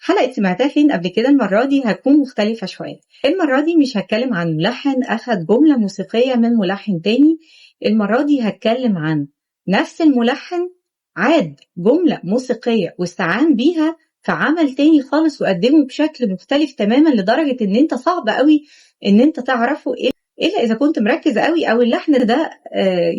حلقة سمعتها فين قبل كده المرة دي هتكون مختلفة شوية. المرة دي مش هتكلم عن ملحن أخد جملة موسيقية من ملحن تاني، المرة دي هتكلم عن نفس الملحن عاد جملة موسيقية واستعان بيها في عمل تاني خالص وقدمه بشكل مختلف تماما، لدرجة ان انت صعب قوي ان انت تعرفه إلا إذا كنت مركز قوي أو اللحن ده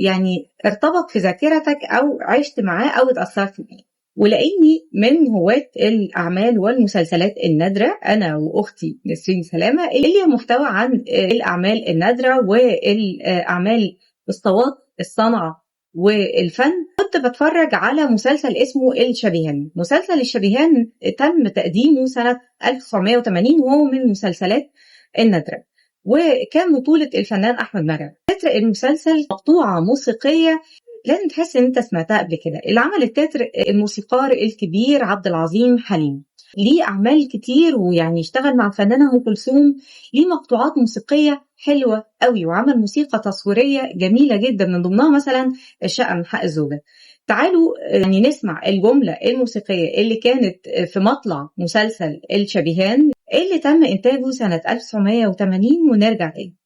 يعني ارتبط في ذاكرتك أو عشت معاه أو اتأثرت بيه. ولأني من هواة الأعمال والمسلسلات النادرة أنا وأختي نسرين سلامة اللي ليها محتوى عن الأعمال النادرة والأعمال اسطوات الصنعة والفن، كنت بتفرج على مسلسل اسمه الشبيهان. مسلسل الشبيهان تم تقديمه سنة 1980 وهو من المسلسلات النادرة، وكان بطولة الفنان أحمد مرعي. تتر المسلسل مقطوعة موسيقية لازم تحس ان انت سمعتها قبل كده. اللي عمل التتر الموسيقار الكبير عبد العظيم حليم، ليه اعمال كتير ويعني اشتغل مع الفنانه ام كلثوم، ليه مقطوعات موسيقيه حلوه قوي وعمل موسيقى تصويريه جميله جدا، من ضمنها مثلا الشقه من حق الزوجه. تعالوا يعني نسمع الجمله الموسيقيه اللي كانت في مطلع مسلسل الشبيهان اللي تم انتاجه سنه 1980 ونرجع تاني.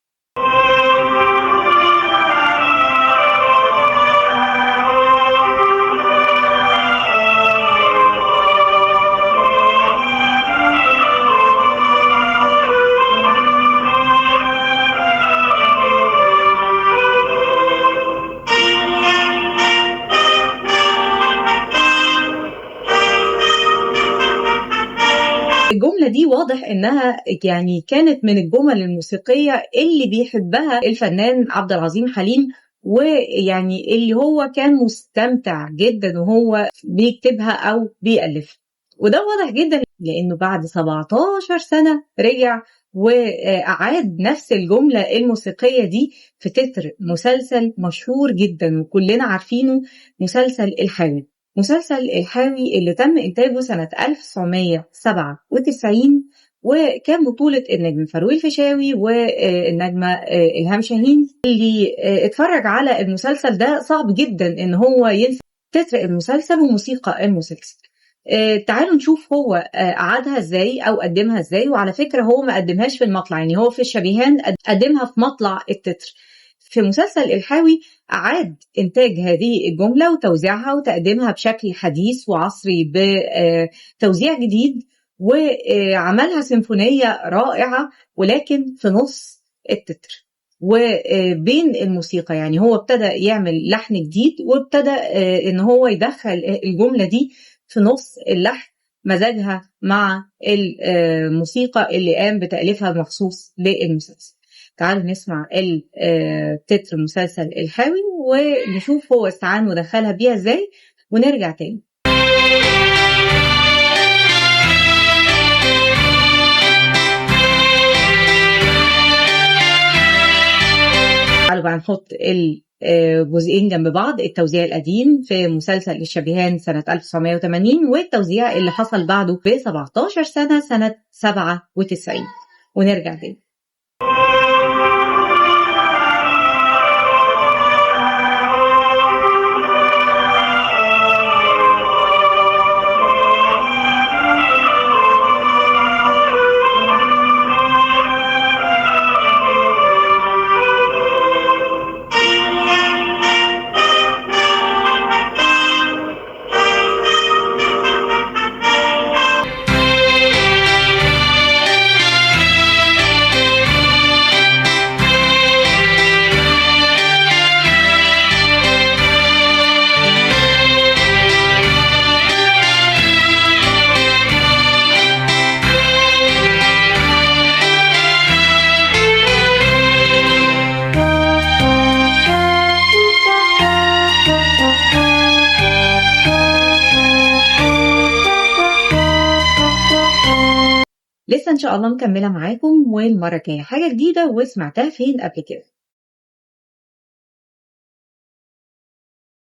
الجملة دي واضح انها يعني كانت من الجمل الموسيقية اللي بيحبها الفنان عبد العظيم حليم، ويعني اللي هو كان مستمتع جدا وهو بيكتبها او بيألفها. وده واضح جدا لانه بعد 17 سنة رجع وأعاد نفس الجملة الموسيقية دي في تتر مسلسل مشهور جدا وكلنا عارفينه، مسلسل الحاوي. مسلسل الحاوي اللي تم إنتاجه سنة 1997 وكان بطولة النجم فاروق الفيشاوي والنجمة إلهام شاهين. اللي اتفرج على المسلسل ده صعب جدا إن هو ينسى تتر المسلسل وموسيقى المسلسل. تعالوا نشوف هو أعادها إزاي أو قدمها إزاي. وعلى فكرة هو ما قدمهاش في المطلع، يعني هو في الشبيهان قدمها في مطلع التتر. في مسلسل الحاوي أعاد إنتاج هذه الجملة وتوزيعها وتقديمها بشكل حديث وعصري بتوزيع جديد، وعملها سيمفونية رائعة ولكن في نص التتر وبين الموسيقى. يعني هو ابتدى يعمل لحن جديد وابتدى إن هو يدخل الجملة دي في نص اللحن مزاجها مع الموسيقى اللي قام بتأليفها مخصوص للمسلسل. تعالوا نسمع التتر مسلسل الحاوي ونشوف هو استعان ودخلها بيها ازاي ونرجع تاني. تعالوا بقى نحط الجزئين جنب بعض، التوزيع القديم في مسلسل الشبيهان سنة 1980 والتوزيع اللي حصل بعده ب 17 سنة سنة 97 ونرجع تاني. لسه ان شاء الله مكمله معاكم، والمره الجايه حاجه جديده وسمعتها فين قبل كده.